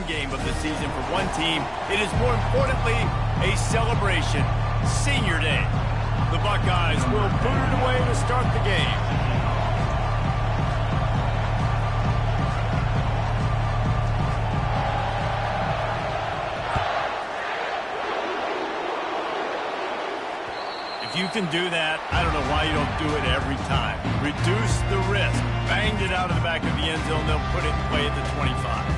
game of the season for one team. It is more importantly a celebration. Senior Day. The Buckeyes will boot it away to start the game. If you can do that, I don't know why you don't do it every time. Reduce the risk. Banged it out of the back of the end zone. They'll put it in play at the 25.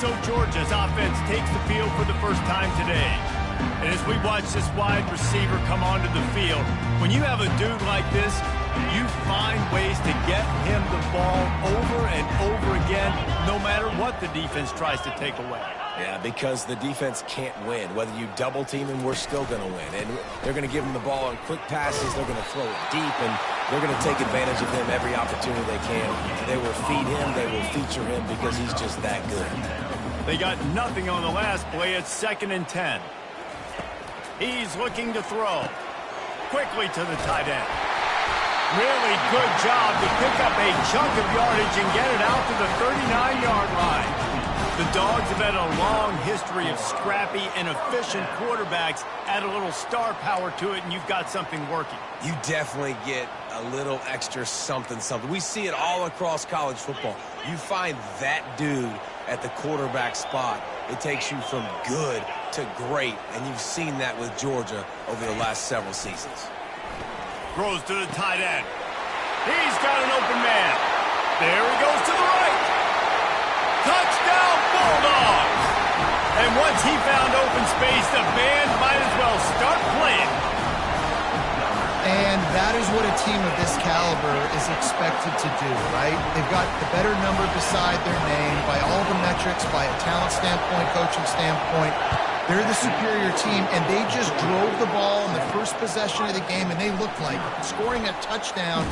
So Georgia's offense takes the field for the first time today. And as we watch this wide receiver come onto the field, when you have a dude like this, you find ways to get him the ball over and over again, no matter what the defense tries to take away. Yeah, because the defense can't win. Whether you double team him, we're still going to win. And they're going to give him the ball on quick passes. They're going to throw it deep, and they're going to take advantage of him every opportunity they can. They will feed him. They will feature him because he's just that good. They got nothing on the last play. It's 2nd and 10. He's looking to throw. Quickly to the tight end. Really good job to pick up a chunk of yardage and get it out to the 39-yard line. The Dogs have had a long history of scrappy and efficient quarterbacks. Add a little star power to it, and you've got something working. You definitely get a little extra something. We see it all across college football. You find that dude at the quarterback spot, it takes you from good to great, and you've seen that with Georgia over the last several seasons. Throws to the tight end. He's got an open man. There he goes to the right. Touchdown, Bulldogs! And once he found open space, the band might as well start playing. And that is what a team of this caliber is expected to do, right? They've got the better number beside their name by all the metrics, by a talent standpoint, coaching standpoint. They're the superior team, and they just drove the ball in the first possession of the game, and they looked like scoring a touchdown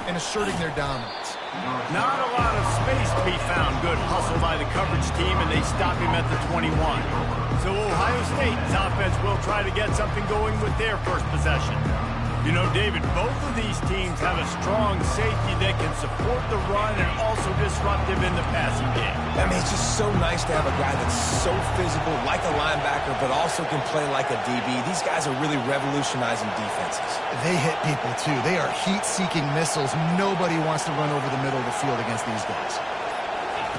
and asserting their dominance. Not a lot of space to be found. Good hustle by the coverage team, and they stop him at the 21. So Ohio State's offense will try to get something going with their first possession. You know, David, both of these teams have a strong safety that can support the run and also disruptive in the passing game. I mean, it's just so nice to have a guy that's so physical, like a linebacker, but also can play like a DB. These guys are really revolutionizing defenses. They hit people, too. They are heat-seeking missiles. Nobody wants to run over the middle of the field against these guys.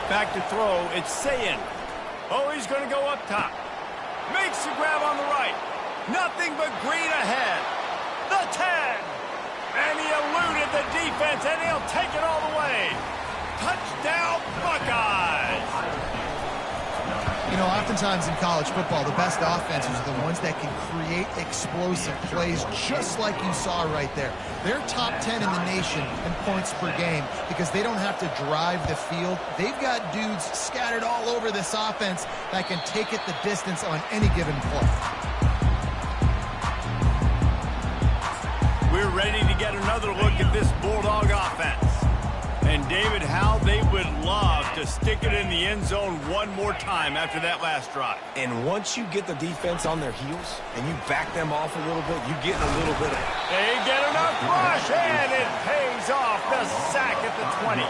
Back to throw. It's Sayin. Oh, he's going to go up top. Makes the grab on the right. Nothing but green ahead. The 10. And he eluded the defense, and he'll take it all the way. Touchdown, Buckeyes. You know, oftentimes in college football, the best offenses are the ones that can create explosive plays, just like you saw right there. They're top 10 in the nation in points per game because they don't have to drive the field. They've got dudes scattered all over this offense that can take it the distance on any given play. We're ready to get another look at this Bulldog offense. And, David, how they would love to stick it in the end zone one more time after that last drive. And once you get the defense on their heels and you back them off a little bit, you get a little bit of... They get enough rush, and it pays off. The sack at the 20.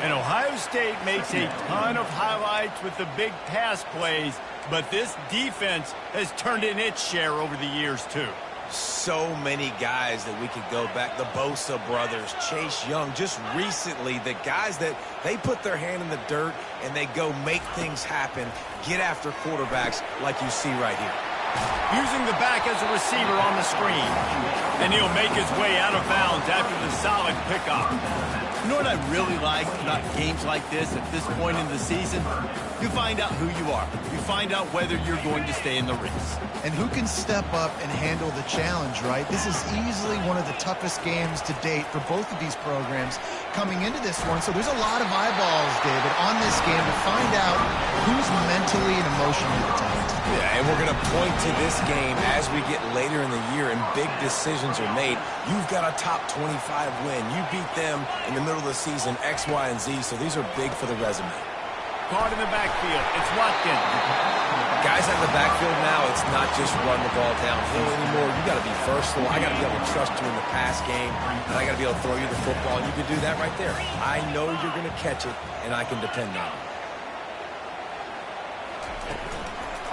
And Ohio State makes a ton of highlights with the big pass plays, but this defense has turned in its share over the years, too. So many guys that we could go back. The Bosa brothers, Chase Young, just recently, the guys that they put their hand in the dirt and they go make things happen, get after quarterbacks like you see right here. Using the back as a receiver on the screen. And he'll make his way out of bounds after the solid pickup. You know what I really like about games like this at this point in the season? You find out who you are. You find out whether you're going to stay in the race. And who can step up and handle the challenge, right? This is easily one of the toughest games to date for both of these programs coming into this one. So there's a lot of eyeballs, David, on this game to find out who's mentally and emotionally the toughest. Yeah, and we're going to point to this game as we get later in the year and big decisions are made. You've got a top 25 win. You beat them in the middle of the season, X, Y, and Z, so these are big for the resume. Caught in the backfield. It's Watkins. Guys out of the backfield now, it's not just run the ball downhill anymore. You got to be versatile. I got to be able to trust you in the pass game, and I got to be able to throw you the football, and you can do that right there. I know you're going to catch it, and I can depend on it.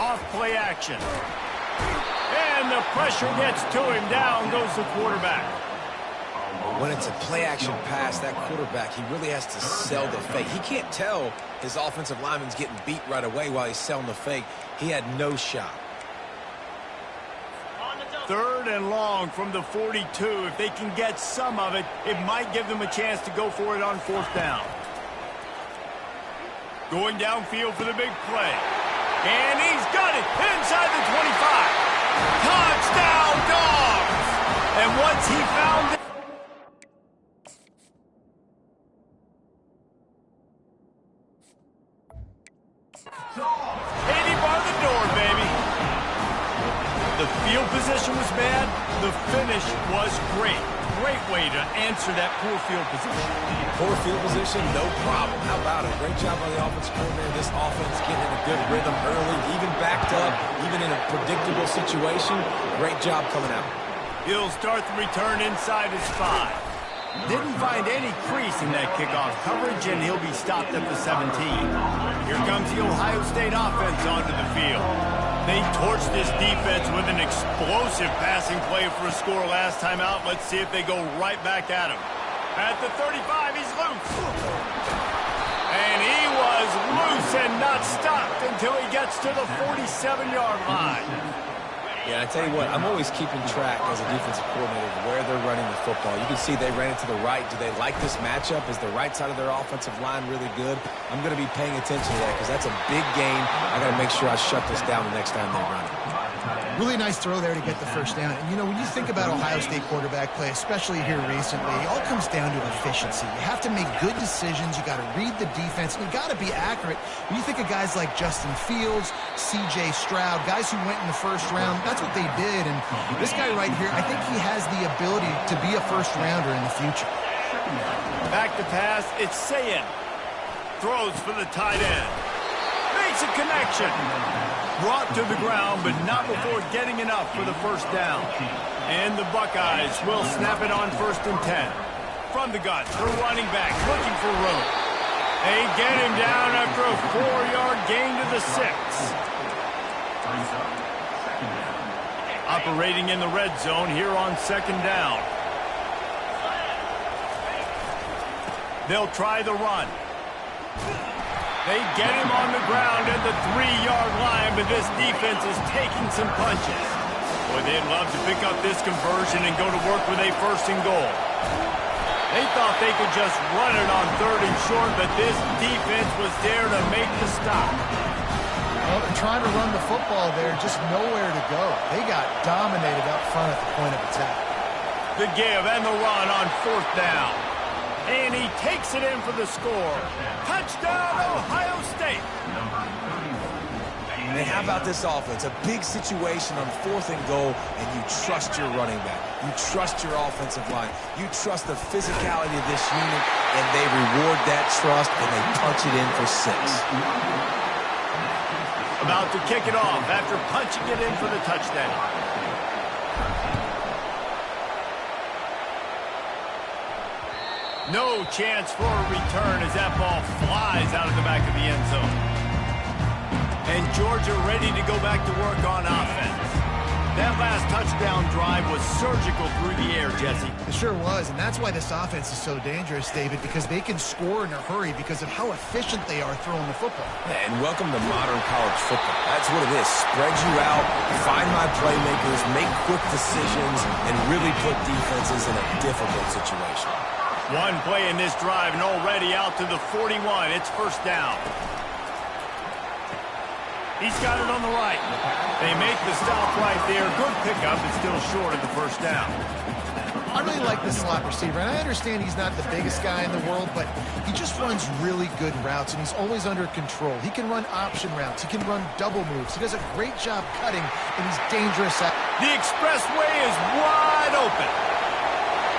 off play action. And the pressure gets to him. Down goes the quarterback. When it's a play-action pass, that quarterback, he really has to sell the fake. He can't tell his offensive lineman's getting beat right away while he's selling the fake. He had no shot. 3rd and long from the 42. If they can get some of it, it might give them a chance to go for it on 4th down. Going downfield for the big play. And he's got it inside the 25. Touchdown, Dogs! And once he found it, 80 bar the door, baby. The field position was bad. The finish was great. Great way to answer that poor field position. Poor field position, no problem. How about it? Great job by the offensive coordinator. This offense getting in a good rhythm early, even backed up, even in a predictable situation. Great job coming out. He'll start the return inside his 5. Didn't find any crease in that kickoff coverage, and he'll be stopped at the 17. Here comes the Ohio State offense onto the field. They torched this defense with an explosive passing play for a score last time out. Let's see if they go right back at him. At the 35, he's loose. And he was loose and not stopped until he gets to the 47-yard line. Yeah, I tell you what, I'm always keeping track as a defensive coordinator of where they're running the football. You can see they ran it to the right. Do they like this matchup? Is the right side of their offensive line really good? I'm going to be paying attention to that because that's a big game. I got to make sure I shut this down the next time they run it. Really nice throw there to get the first down. And, you know, when you think about Ohio State quarterback play, especially here recently, it all comes down to efficiency. You have to make good decisions. You got to read the defense. And you got to be accurate. When you think of guys like Justin Fields, C.J. Stroud, guys who went in the first round, that's what they did. And this guy right here, I think he has the ability to be a first-rounder in the future. Back to pass, it's Sayin. Throws for the tight end. Makes a connection. Brought to the ground, but not before getting enough for the first down. And the Buckeyes will snap it on 1st and 10. From the gun, the running back looking for room. They get him down after a 4-yard gain to the 6. Operating in the red zone here on 2nd down. They'll try the run. They get him on the ground at the 3-yard line, but this defense is taking some punches. Boy, they'd love to pick up this conversion and go to work with a 1st and goal. They thought they could just run it on 3rd and short, but this defense was there to make the stop. Well, they're trying to run the football there, just nowhere to go. They got dominated up front at the point of attack. The give and the run on 4th down. And he takes it in for the score. Touchdown, Ohio State. And how about this offense? A big situation on 4th and goal, and you trust your running back. You trust your offensive line. You trust the physicality of this unit, and they reward that trust, and they punch it in for 6. About to kick it off after punching it in for the touchdown. No chance for a return as that ball flies out of the back of the end zone. And Georgia ready to go back to work on offense. That last touchdown drive was surgical through the air, Jesse. It sure was, and that's why this offense is so dangerous, David, because they can score in a hurry because of how efficient they are throwing the football. And welcome to modern college football. That's what it is. Spread you out, find my playmakers, make quick decisions, and really put defenses in a difficult situation. One play in this drive and already out to the 41. It's 1st down. He's got it on the right. They make the stop right there. Good pickup, but still short of the 1st down. I really like this slot receiver, and I understand he's not the biggest guy in the world, but he just runs really good routes, and he's always under control. He can run option routes. He can run double moves. He does a great job cutting, and he's dangerous. The expressway is wide open.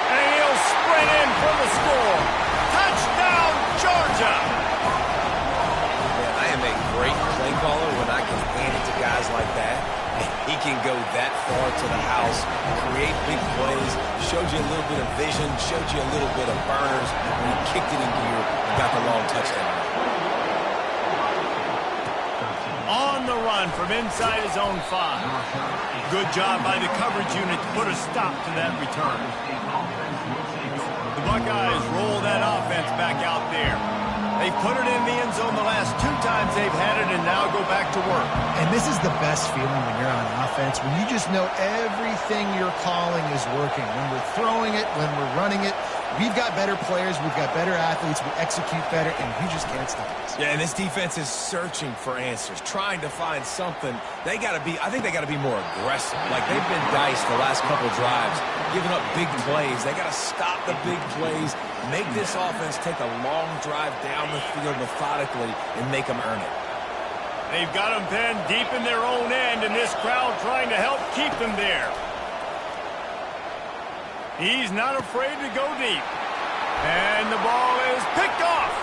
And he'll sprint in for the score. Touchdown, Georgia! Man, I am a great play caller when I can hand it to guys like that. He can go that far to the house, create big plays, showed you a little bit of vision, showed you a little bit of burners. When he kicked it in gear and got the long touchdown. On the the run from inside his own 5. Good job by the coverage unit to put a stop to that return. The Buckeyes roll that offense back out there. They put it in the end zone the last 2 times they've had it and now go back to work. And this is the best feeling when you're on offense, when you just know everything you're calling is working. When we're throwing it, when we're running it, we've got better players, we've got better athletes, we execute better, and you just can't stop us. Yeah, and this defense is searching for answers, trying to find something. I think they got to be more aggressive. Like, they've been diced the last couple drives, giving up big plays. They got to stop the big plays, make this offense take a long drive down the field methodically, and make them earn it. They've got them pinned deep in their own end, and this crowd trying to help keep them there. He's not afraid to go deep. And the ball is picked off.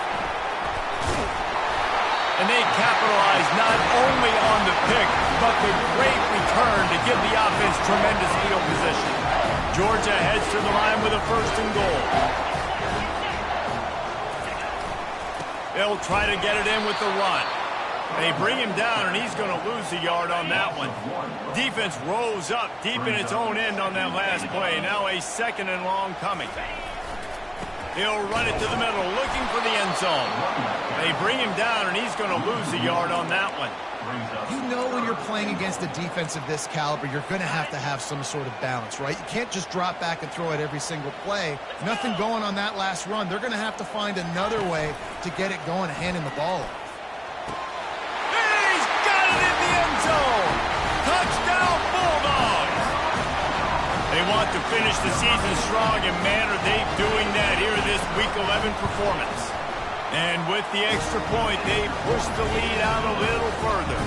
And they capitalize not only on the pick, but the great return to give the offense tremendous field position. Georgia heads to the line with a 1st and goal. They'll try to get it in with the run. They bring him down, and he's going to lose a yard on that one. Defense rose up deep in its own end on that last play. Now a 2nd and long coming. He'll run it to the middle, looking for the end zone. They bring him down, and he's going to lose a yard on that one. You know when you're playing against a defense of this caliber, you're going to have some sort of balance, right? You can't just drop back and throw it every single play. Nothing going on that last run. They're going to have to find another way to get it going and handing the ball off. He's got it in the end zone. Touchdown, Bulldogs. They want to finish the season strong, and man, are they doing that here in this Week 11 performance. And with the extra point, they push the lead out a little further.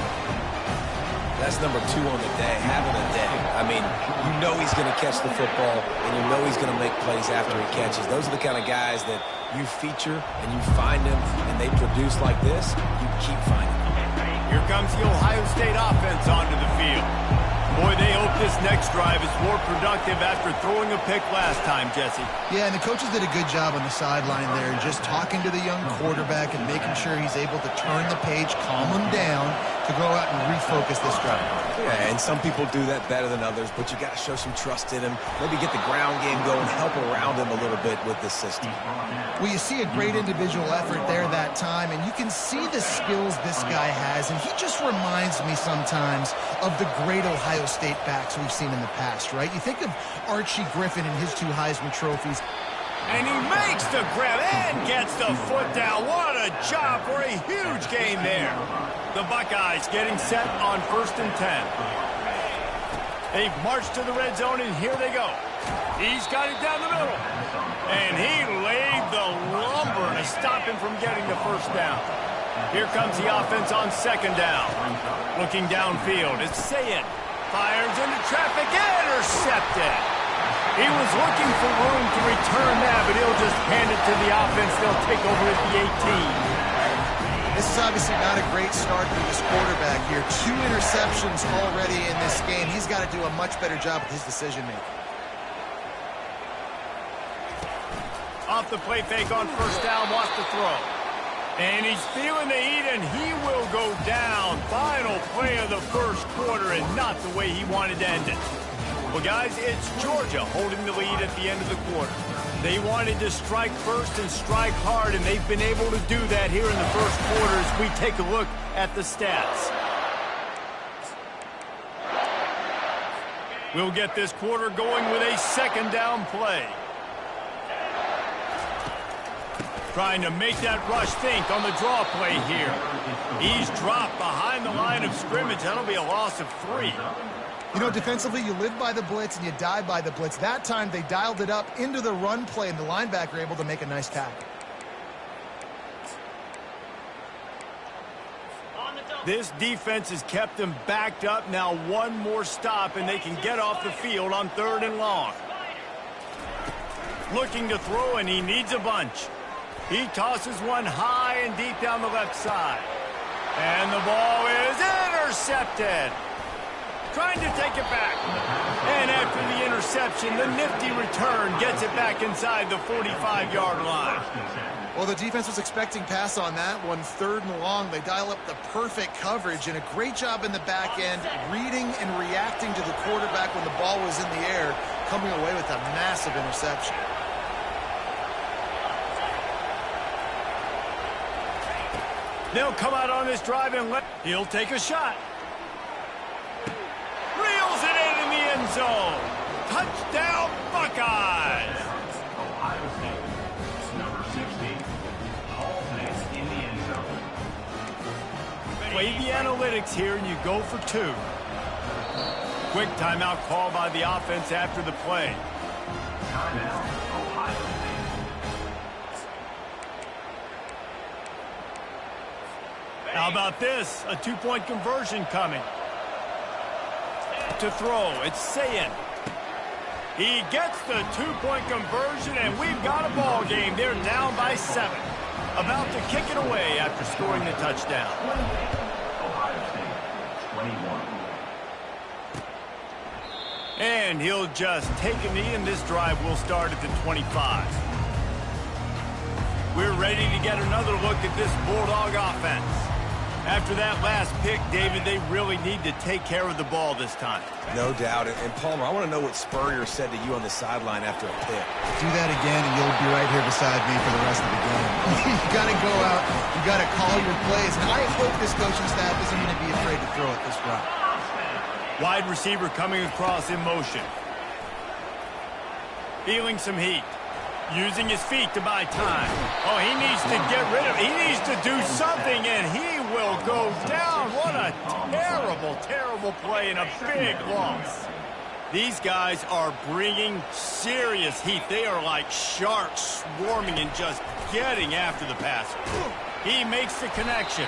That's number 2 on the day, having a day. I mean, you know he's going to catch the football, and you know he's going to make plays after he catches. Those are the kind of guys that you feature, and you find them, and they produce like this, you keep finding them. Here comes the Ohio State offense onto the field. Boy, they hope this next drive is more productive after throwing a pick last time, Jesse. Yeah, and the coaches did a good job on the sideline there, just talking to the young quarterback and making sure he's able to turn the page, calm him down, to go out and refocus this drive. Yeah, and some people do that better than others, but you got to show some trust in him. Maybe get the ground game going, help around him a little bit with this system. Well, you see a great individual effort there that time, and you can see the skills this guy has, and he just reminds me sometimes of the great Ohio State backs we've seen in the past, right? You think of Archie Griffin and his 2 Heisman trophies. And he makes the grab and gets the foot down. What a job for a huge gain there. The Buckeyes getting set on 1st and 10. They've marched to the red zone, and here they go. He's got it down the middle. And he laid the lumber to stop him from getting the 1st down. Here comes the offense on 2nd down. Looking downfield, it's Sayed. Fires into traffic, intercepted. He was looking for room to return that, but he'll just hand it to the offense. They'll take over at the 18. This is obviously not a great start for this quarterback here. 2 interceptions already in this game. He's got to do a much better job with his decision-making. Off the play fake on 1st down, wants to throw. And he's feeling the heat, and he will go down. Final play of the 1st quarter, and not the way he wanted to end it. Well, guys, it's Georgia holding the lead at the end of the quarter. They wanted to strike first and strike hard, and they've been able to do that here in the 1st quarter as we take a look at the stats. We'll get this quarter going with a 2nd down play. Trying to make that rush think on the draw play here. He's dropped behind the line of scrimmage. That'll be a loss of 3. You know, defensively, you live by the blitz and you die by the blitz. That time, they dialed it up into the run play, and the linebacker able to make a nice tackle. This defense has kept them backed up. Now 1 more stop, and they can get off the field on 3rd and long. Looking to throw, and he needs a bunch. He tosses one high and deep down the left side. And the ball is intercepted. Trying to take it back. And after the interception, the nifty return gets it back inside the 45-yard line. Well, the defense was expecting pass on that one, 3rd and long. They dial up the perfect coverage and a great job in the back end, reading and reacting to the quarterback when the ball was in the air, coming away with a massive interception. They'll come out on this drive and he'll take a shot. Reels it in the end zone. Touchdown, Buckeyes. Ohio State, number 16, Halls in the end zone. Play the analytics here and you go for 2. Quick timeout call by the offense after the play. Timeout, Ohio State. How about this? A 2-point conversion coming. To throw, it's Sayin. He gets the 2-point conversion, and we've got a ball game. They're down by 7. About to kick it away after scoring the touchdown. Ohio State, 21. And he'll just take a knee, and this drive will start at the 25. We're ready to get another look at this Bulldog offense. After that last pick, David, they really need to take care of the ball this time. No doubt. And Palmer, I want to know what Spurrier said to you on the sideline after a pick. Do that again, and you'll be right here beside me for the rest of the game. You got to go out. You got to call your plays. And I hope this coaching staff isn't going to be afraid to throw it this route. Wide receiver coming across in motion. Feeling some heat. Using his feet to buy time. Oh, he needs to get rid of it. He needs to do something, and he will go down. What a terrible, terrible play and a big loss. These guys are bringing serious heat. They are like sharks swarming and just getting after the passer. He makes the connection.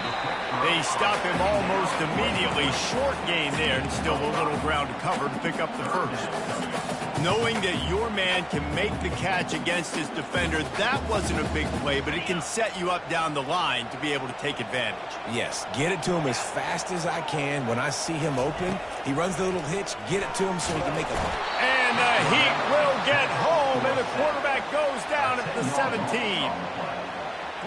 They stop him almost immediately. Short gain there, and still a little ground to cover to pick up the first. Knowing that your man can make the catch against his defender, that wasn't a big play, but it can set you up down the line to be able to take advantage. Yes, get it to him as fast as I can. When I see him open, he runs the little hitch, get it to him so he can make a play. And the Heat will get home, and the quarterback goes down at the 17.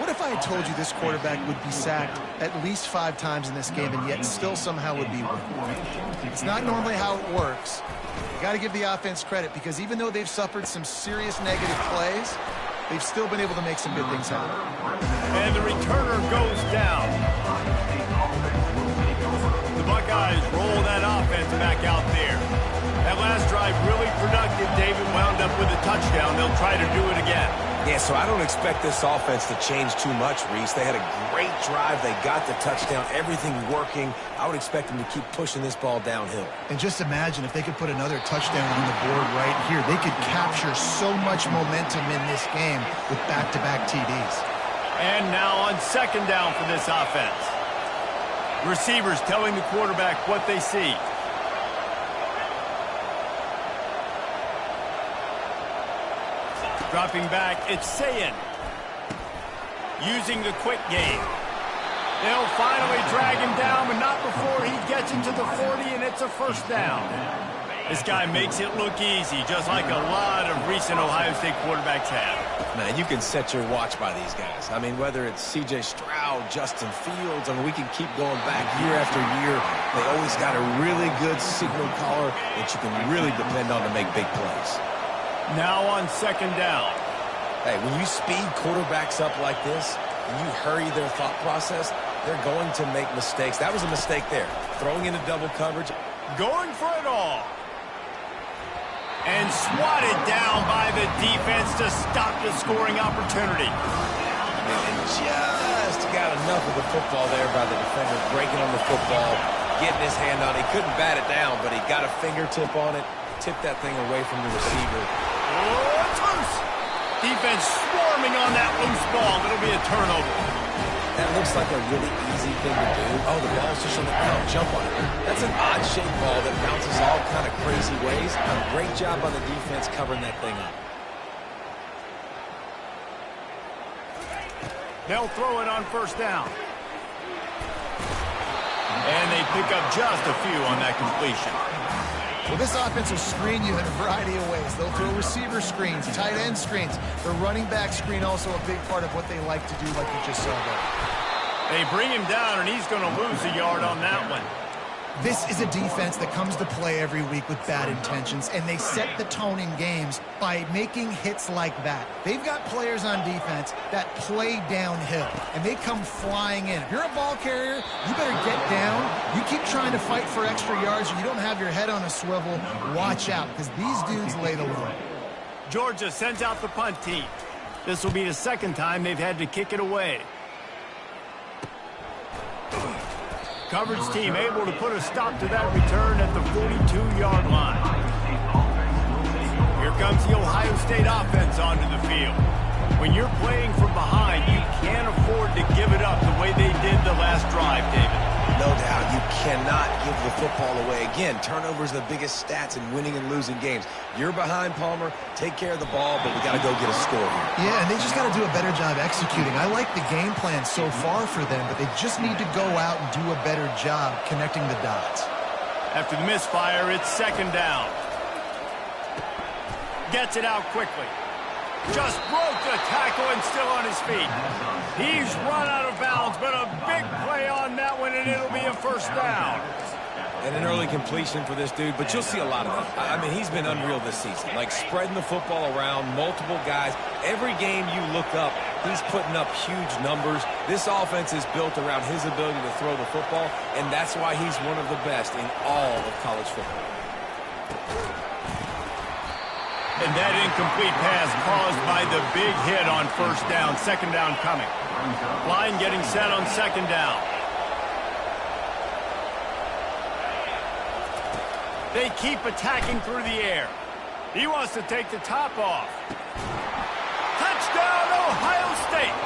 What if I had told you this quarterback would be sacked at least 5 times in this game and yet still somehow would be winning? It's not normally how it works. You got to give the offense credit because even though they've suffered some serious negative plays, they've still been able to make some good things happen. And the returner goes down. The Buckeyes roll that offense back out there. That last drive really productive. David wound up with a touchdown. They'll try to do it again. Yeah, so I don't expect this offense to change too much, Reese. They had a great drive. They got the touchdown. Everything working. I would expect them to keep pushing this ball downhill. And just imagine if they could put another touchdown on the board right here. They could capture so much momentum in this game with back-to-back TDs. And now on 2nd down for this offense. Receivers telling the quarterback what they see. Dropping back, it's Sayin. Using the quick game. They'll finally drag him down, but not before he gets into the 40, and it's a 1st down. This guy makes it look easy, just like a lot of recent Ohio State quarterbacks have. Man, you can set your watch by these guys. I mean, whether it's C.J. Stroud, Justin Fields, I mean, we can keep going back year after year. They always got a really good signal caller that you can really depend on to make big plays. Now on 2nd down. Hey, when you speed quarterbacks up like this, and you hurry their thought process, they're going to make mistakes. That was a mistake there. Throwing into double coverage. Going for it all. And swatted down by the defense to stop the scoring opportunity. And they just got enough of the football there by the defender, breaking on the football, getting his hand on it. He couldn't bat it down, but he got a fingertip on it, tipped that thing away from the receiver. Oh, it's loose. Defense swarming on that loose ball. It'll be a turnover. That looks like a really easy thing to do. Oh, the ball's just on the ground. Jump on it. That's an odd-shaped ball that bounces all kind of crazy ways. A great job on the defense covering that thing up. They'll throw it on 1st down. And they pick up just a few on that completion. Well, this offense will screen you in a variety of ways. They'll throw receiver screens, tight end screens. The running back screen also a big part of what they like to do, like you just saw there. They bring him down, and he's going to lose a yard on that one. This is a defense that comes to play every week with bad intentions, and they set the tone in games by making hits like that. They've got players on defense that play downhill, and they come flying in. If you're a ball carrier, you better get down. You keep trying to fight for extra yards, or you don't have your head on a swivel. Watch out, because these dudes lay the load. Georgia sends out the punt team. This will be the second time they've had to kick it away. Coverage team able to put a stop to that return at the 42-yard line. Here comes the Ohio State offense onto the field. When you're playing from behind, you can't afford to give it up the way they did the last drive, David. No doubt, you cannot give the football away. Again, turnovers are the biggest stats in winning and losing games. You're behind, Palmer. Take care of the ball, but we got to go get a score here. Yeah, and they just got to do a better job executing. I like the game plan so far for them, but they just need to go out and do a better job connecting the dots. After the misfire, it's second down. Gets it out quickly. Just broke the tackle and still on his feet. He's run out of bounds, but a big play on that one, and it'll be a first down. And an early completion for this dude, but you'll see a lot of it. I mean, he's been unreal this season. Like spreading the football around, multiple guys. Every game you look up, he's putting up huge numbers. This offense is built around his ability to throw the football, and that's why he's one of the best in all of college football. And that incomplete pass caused by the big hit on first down. Second down coming. Line getting set on second down. They keep attacking through the air. He wants to take the top off. Touchdown, Ohio State.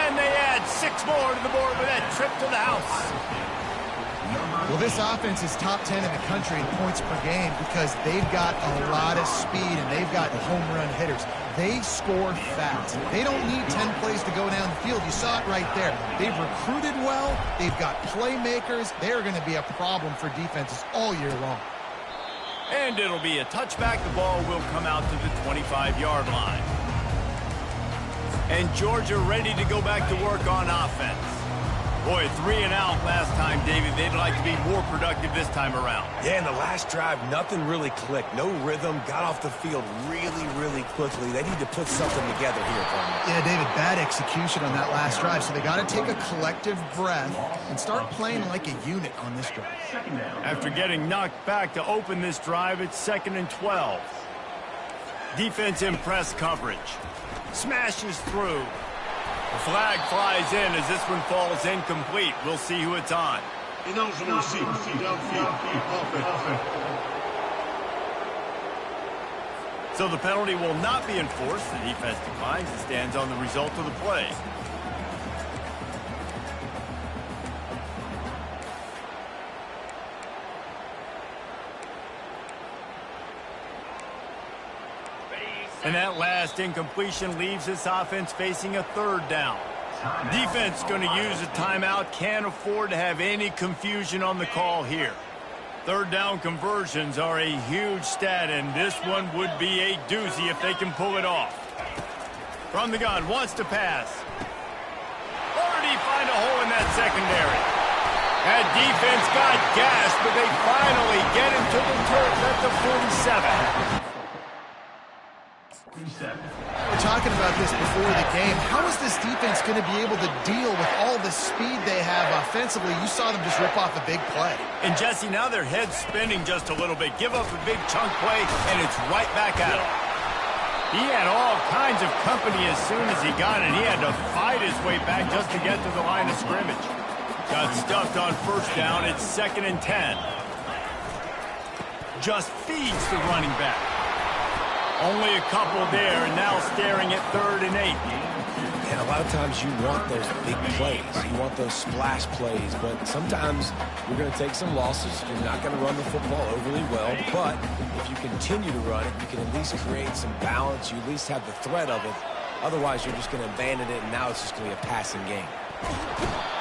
And they add 6 more to the board with that trip to the house. Well, this offense is top 10 in the country in points per game because they've got a lot of speed and they've got home run hitters. They score fast. They don't need 10 plays to go down the field. You saw it right there. They've recruited well. They've got playmakers. They're going to be a problem for defenses all year long. And it'll be a touchback. The ball will come out to the 25-yard line. And Georgia ready to go back to work on offense. Boy, 3 and out last time, David. They'd like to be more productive this time around. Yeah, in the last drive, nothing really clicked. No rhythm. Got off the field really, really quickly. They need to put something together here, Palmer. Yeah, David, bad execution on that last drive. So they got to take a collective breath and start playing like a unit on this drive. After getting knocked back to open this drive, it's 2nd and 12. Defense in press coverage. Smashes through. The flag flies in as this one falls incomplete. We'll see who it's on. Ineligible receiver, downfield, offense. So the penalty will not be enforced. The defense declines and stands on the result of the play. And that last incompletion leaves this offense facing a 3rd down. Defense going to use a timeout. Can't afford to have any confusion on the call here. 3rd down conversions are a huge stat, and this one would be a doozy if they can pull it off. From the gun, wants to pass. Already find a hole in that secondary. That defense got gashed, but they finally get him to the turf at the 47. We're talking about this before the game. How is this defense going to be able to deal with all the speed they have offensively? You saw them just rip off a big play. And Jesse, now their head's spinning just a little bit. Give up a big chunk play, and it's right back at him. He had all kinds of company as soon as he got it. He had to fight his way back just to get to the line of scrimmage. Got stuffed on first down. It's 2nd and 10. Just feeds the running back. Only a couple there, and now staring at 3rd and 8. And a lot of times you want those big plays. You want those splash plays, but sometimes you're going to take some losses. You're not going to run the football overly well, but if you continue to run it, you can at least create some balance. You at least have the threat of it. Otherwise, you're just going to abandon it, and now it's just going to be a passing game.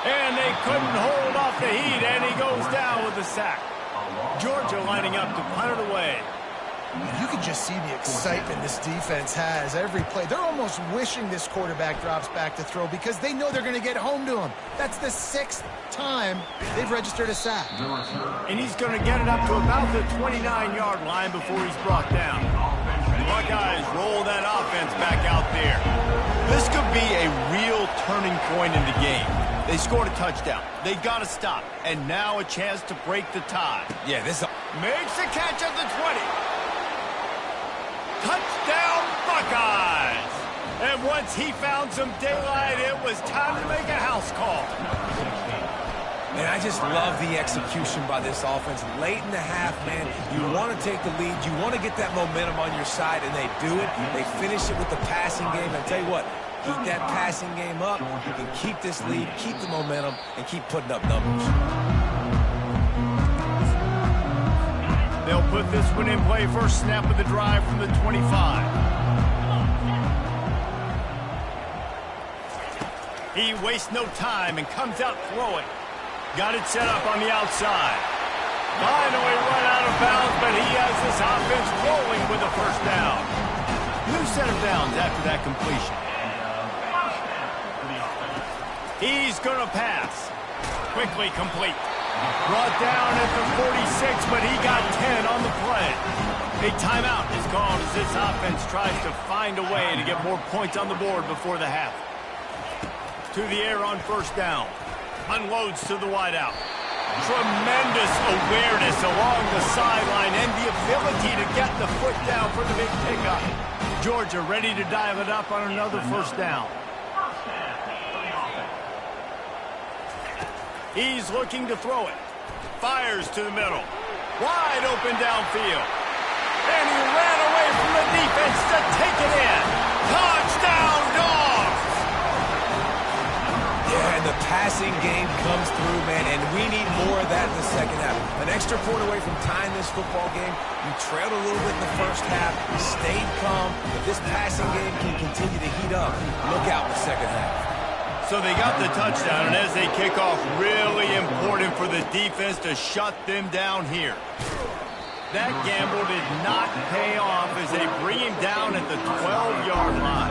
And they couldn't hold off the heat, and he goes down with the sack. Georgia lining up to punt it away. You can just see the excitement this defense has every play. They're almost wishing this quarterback drops back to throw because they know they're going to get home to him. That's the 6th time they've registered a sack. And he's going to get it up to about the 29-yard line before he's brought down. The Buckeyes roll that offense back out there. This could be a real turning point in the game. They scored a touchdown. They got to stop. And now a chance to break the tie. Yeah, this Makes the catch at the 20. Touchdown, Buckeyes! And once he found some daylight, it was time to make a house call. And I just love the execution by this offense. Late in the half, man, you want to take the lead. You want to get that momentum on your side, and they do it. They finish it with the passing game. And tell you what, keep that passing game up. You can keep this lead, keep the momentum, and keep putting up numbers. They'll put this one in play. First snap of the drive from the 25. He wastes no time and comes out throwing. Got it set up on the outside. Finally run out of bounds, but he has this offense rolling with a first down. New set of downs after that completion. He's going to pass. Quickly complete. Brought down at the 46, but he got 10 on the play. A timeout is called as this offense tries to find a way to get more points on the board before the half. To the air on first down. Unloads to the wideout. Tremendous awareness along the sideline and the ability to get the foot down for the big pickup. Georgia ready to dial it up on another first down. He's looking to throw it. Fires to the middle. Wide open downfield. And he ran away from the defense to take it in. Touchdown, Dogs! Yeah, and the passing game comes through, man, and we need more of that in the second half. An extra point away from tying this football game. You trailed a little bit in the first half, stayed calm, but this passing game can continue to heat up. Look out in the second half. So they got the touchdown, and as they kick off, really important for the defense to shut them down here. That gamble did not pay off as they bring him down at the 12-yard line.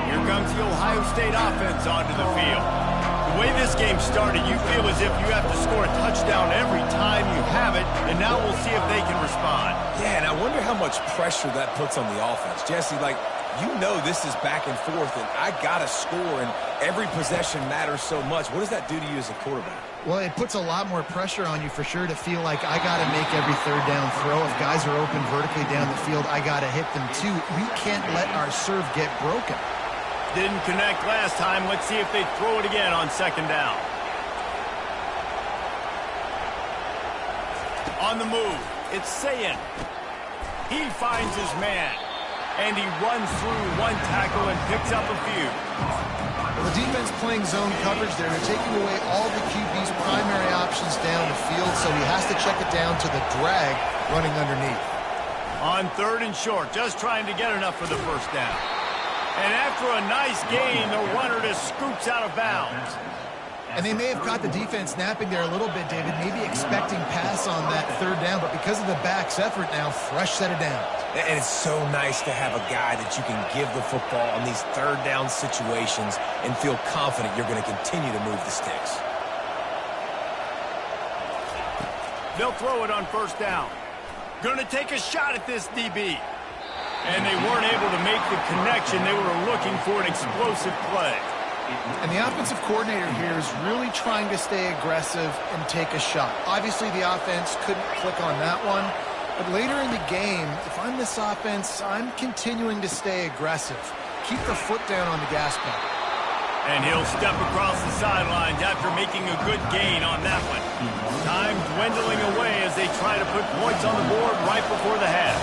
Here comes the Ohio State offense onto the field. The way this game started, you feel as if you have to score a touchdown every time you have it, and now we'll see if they can respond. Yeah, and I wonder how much pressure that puts on the offense. Jesse, you know this is back and forth, and I got to score, and every possession matters so much. What does that do to you as a quarterback? Well, it puts a lot more pressure on you for sure to feel like I got to make every third down throw. If guys are open vertically down the field, I got to hit them too. We can't let our serve get broken. Didn't connect last time. Let's see if they throw it again on second down. On the move, it's Sayin. He finds his man. And he runs through one tackle and picks up a few. Well, the defense playing zone coverage there. They're taking away all the QB's primary options down the field, so he has to check it down to the drag running underneath. On third and short, just trying to get enough for the first down. And after a nice gain, the runner just scoops out of bounds. And they may have caught the defense napping there a little bit, David, maybe expecting pass on that third down, but because of the back's effort now, fresh set of downs. And it's so nice to have a guy that you can give the football on these third down situations and feel confident you're going to continue to move the sticks. They'll throw it on first down. Going to take a shot at this DB. And they weren't able to make the connection. They were looking for an explosive play. And the offensive coordinator here is really trying to stay aggressive and take a shot. Obviously, the offense couldn't click on that one. But later in the game, if I'm this offense, I'm continuing to stay aggressive. Keep the foot down on the gas pedal. And he'll step across the sidelines after making a good gain on that one. Time dwindling away as they try to put points on the board right before the half.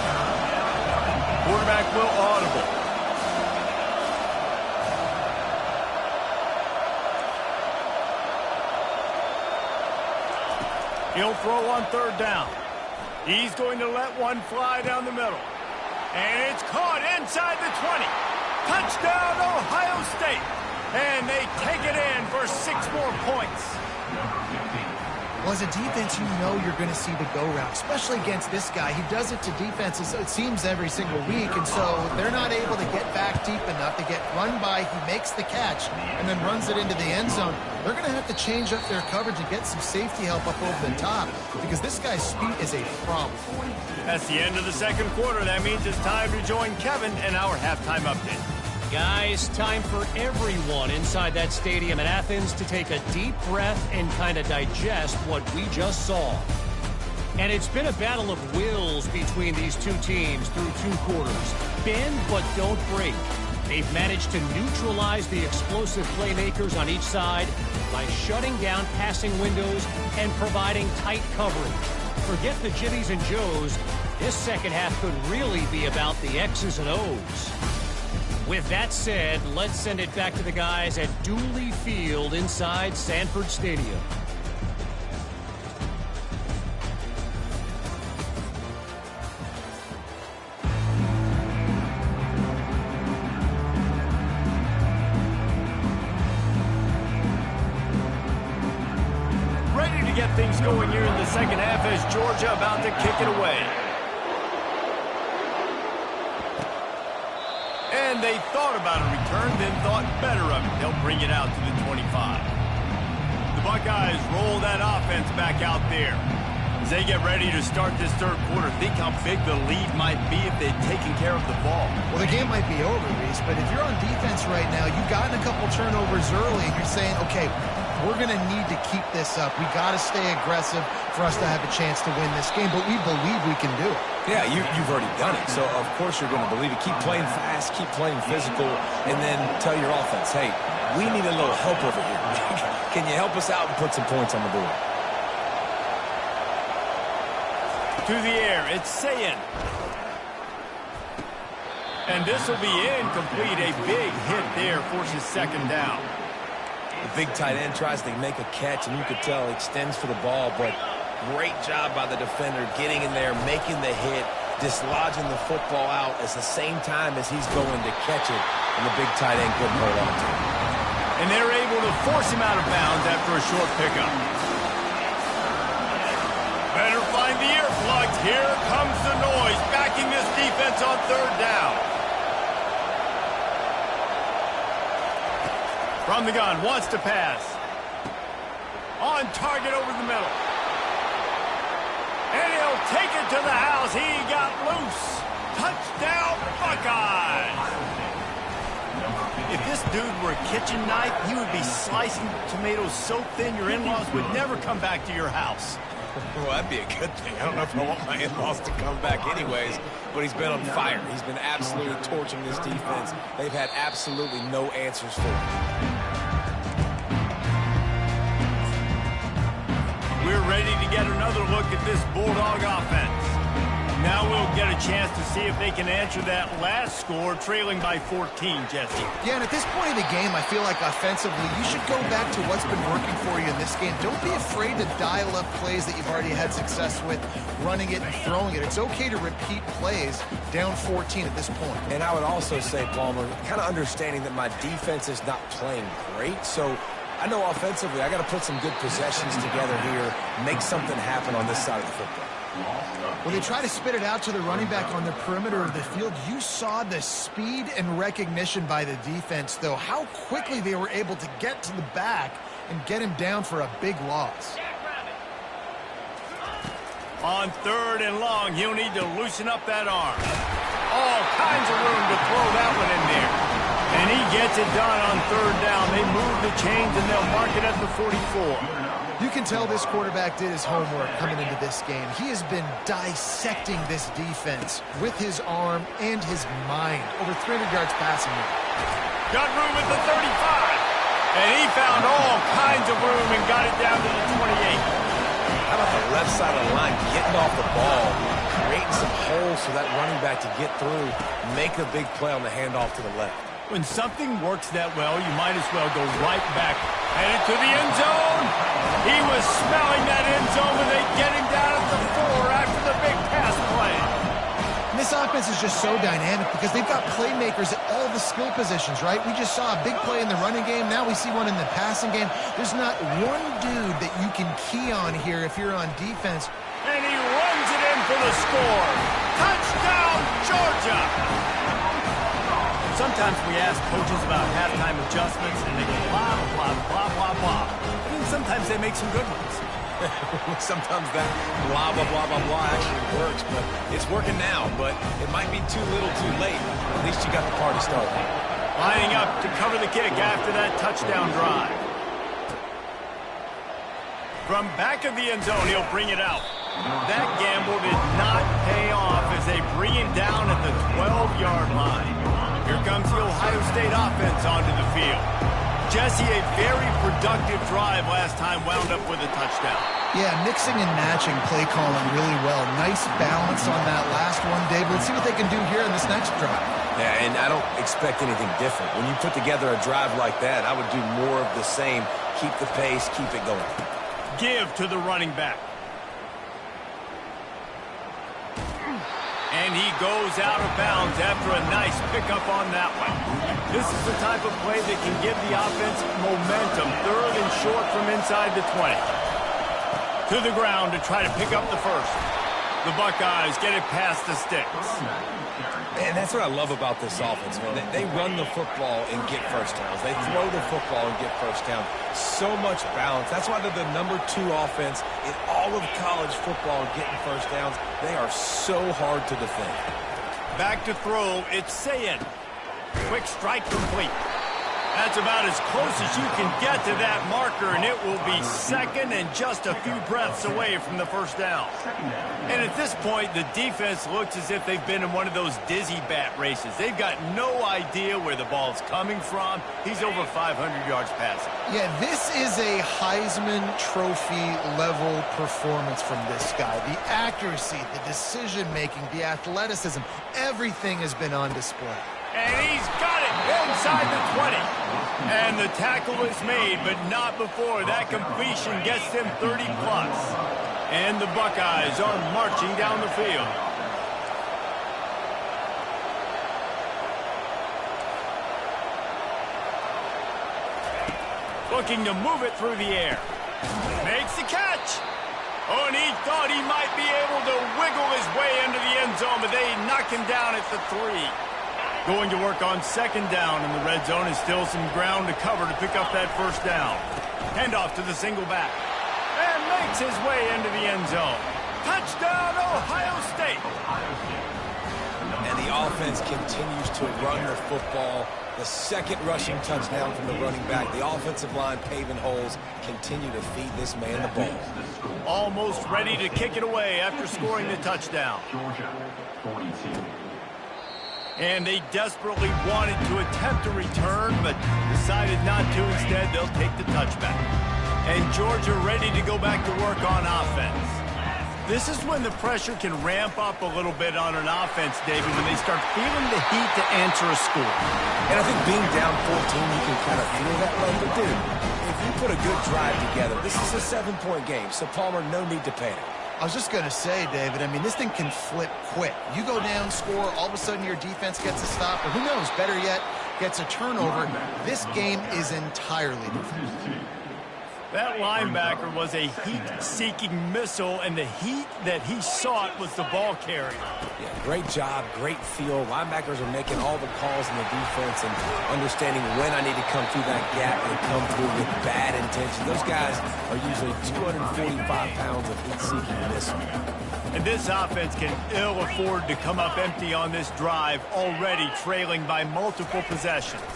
Quarterback will audible. He'll throw on third down. He's going to let one fly down the middle. And it's caught inside the 20. Touchdown, Ohio State. And they take it in for 6 more points. Well, as a defense, you know you're going to see the go-route, especially against this guy. He does it to defenses, it seems, every single week, and so they're not able to get back deep enough to get run by. He makes the catch and then runs it into the end zone. They're going to have to change up their coverage and get some safety help up over the top because this guy's speed is a problem. That's the end of the second quarter. That means it's time to join Kevin and our halftime update. Guys, time for everyone inside that stadium in Athens to take a deep breath and kind of digest what we just saw. And it's been a battle of wills between these two teams through 2 quarters. Bend but don't break. They've managed to neutralize the explosive playmakers on each side by shutting down passing windows and providing tight coverage. Forget the Jimmies and Joes. This second half could really be about the X's and O's. With that said, let's send it back to the guys at Dooley Field inside Sanford Stadium. Ready to get things going here in the second half as Georgia about to kick it away. And they thought about a return, then thought better of it. They'll bring it out to the 25. The Buckeyes roll that offense back out there. As they get ready to start this third quarter, think how big the lead might be if they'd taken care of the ball. Well, the game might be over, Reese, but if you're on defense right now, you've gotten a couple turnovers early, and you're saying, okay, we're going to need to keep this up. We got to stay aggressive for us to have a chance to win this game, but we believe we can do it. Yeah, you've already done it, so of course you're going to believe it. Keep playing fast, keep playing physical, and then tell your offense, hey, we need a little help over here. Can you help us out and put some points on the board? To the air, it's Sayin. And this will be incomplete. A big hit there forces second down. The big tight end tries to make a catch, and you could tell he extends for the ball, but great job by the defender getting in there, making the hit, dislodging the football out at the same time as he's going to catch it, and the big tight end couldn't hold on to it. And they're able to force him out of bounds after a short pickup. Better find the earplugs. Here comes the noise, backing this defense on third down. From the gun, wants to pass. On target over the middle. And he'll take it to the house. He got loose. Touchdown, Buckeyes. If this dude were a kitchen knife, he would be slicing tomatoes so thin your in-laws would never come back to your house. Well, that'd be a good thing. I don't know if I want my in-laws to come back anyways, but he's been on fire. He's been absolutely torching this defense. They've had absolutely no answers for him. We're ready to get another look at this Bulldog offense. Now we'll get a chance to see if they can answer that last score, trailing by 14, Jesse. Yeah, and at this point of the game, I feel like offensively, you should go back to what's been working for you in this game. Don't be afraid to dial up plays that you've already had success with, running it and throwing it. It's okay to repeat plays down 14 at this point. And I would also say, Palmer, kind of understanding that my defense is not playing great, so I know offensively I got to put some good possessions together here, make something happen on this side of the football. When they try to spit it out to the running back on the perimeter of the field, you saw the speed and recognition by the defense, though, how quickly they were able to get to the back and get him down for a big loss. On third and long, he'll need to loosen up that arm. All kinds of room to throw that one in there. And he gets it done on third down. They move the chains, and they'll mark it at the 44. You can tell this quarterback did his homework coming into this game. He has been dissecting this defense with his arm and his mind. Over 300 yards passing. Got room at the 35. And he found all kinds of room and got it down to the 28. How about the left side of the line getting off the ball, creating some holes for that running back to get through, make a big play on the handoff to the left. When something works that well, you might as well go right back. Headed to the end zone. He was smelling that end zone when they get him down at the 4 after the big pass play. And this offense is just so dynamic because they've got playmakers at all the skill positions, right? We just saw a big play in the running game. Now we see one in the passing game. There's not one dude that you can key on here if you're on defense. And he runs it in for the score. Touchdown, Georgia! Sometimes we ask coaches about halftime adjustments, and they go blah, blah, blah, blah, blah. And then sometimes they make some good ones. Sometimes that blah, blah, blah, blah, blah actually works, but it's working now. But it might be too little too late. At least you got the party started. Lining up to cover the kick after that touchdown drive. From back of the end zone, he'll bring it out. That gamble did not pay off as they bring him down at the 12-yard line. Here comes the Ohio State offense onto the field. Jesse, a very productive drive last time, wound up with a touchdown. Yeah, mixing and matching play calling really well. Nice balance on that last one, Dave. Let's see what they can do here in this next drive. Yeah, and I don't expect anything different. When you put together a drive like that, I would do more of the same. Keep the pace, keep it going. Give to the running back. And he goes out of bounds after a nice pickup on that one. This is the type of play that can give the offense momentum. Third and short from inside the 20. To the ground to try to pick up the first. The Buckeyes get it past the sticks. And that's what I love about this offense, man. They run the football and get first downs. They throw the football and get first down. So much balance. That's why they're the #2 offense in all of college football getting first downs. They are so hard to defend. Back to throw, it's Sayin. Quick strike complete. That's about as close as you can get to that marker, and it will be second and just a few breaths away from the first down. And at this point, the defense looks as if they've been in one of those dizzy bat races. They've got no idea where the ball's coming from. He's over 500 yards passing. Yeah, this is a Heisman Trophy level performance from this guy. The accuracy, the decision-making, the athleticism, everything has been on display. And he's got it inside the 20. And the tackle is made, but not before that completion gets them 30+. And the Buckeyes are marching down the field. Looking to move it through the air. Makes the catch. Oh, and he thought he might be able to wiggle his way into the end zone, but they knock him down at the 3. Going to work on second down, and the red zone is still some ground to cover to pick up that first down. Handoff to the single back. And makes his way into the end zone. Touchdown, Ohio State! And the offense continues to run the football. The second rushing touchdown from the running back. The offensive line paving holes. Continue to feed this man the ball. Almost ready to kick it away after scoring the touchdown. Georgia, 42. And they desperately wanted to attempt a return, but decided not to. Instead, they'll take the touchback. And Georgia ready to go back to work on offense. This is when the pressure can ramp up a little bit on an offense, David, when they start feeling the heat to answer a score. And I think being down 14, you can kind of feel that way. But, dude, if you put a good drive together, this is a 7-point game. So, Palmer, no need to panic. I was just going to say, David, I mean, this thing can flip quick. You go down, score, all of a sudden your defense gets a stop, or who knows, better yet, gets a turnover. This game is entirely different. That linebacker was a heat-seeking missile, and the heat that he sought was the ball carrier. Yeah, great job, great feel. Linebackers are making all the calls in the defense and understanding when I need to come through that gap and come through with bad intention. Those guys are usually 245 pounds of heat-seeking missile. And this offense can ill afford to come up empty on this drive, already trailing by multiple possessions.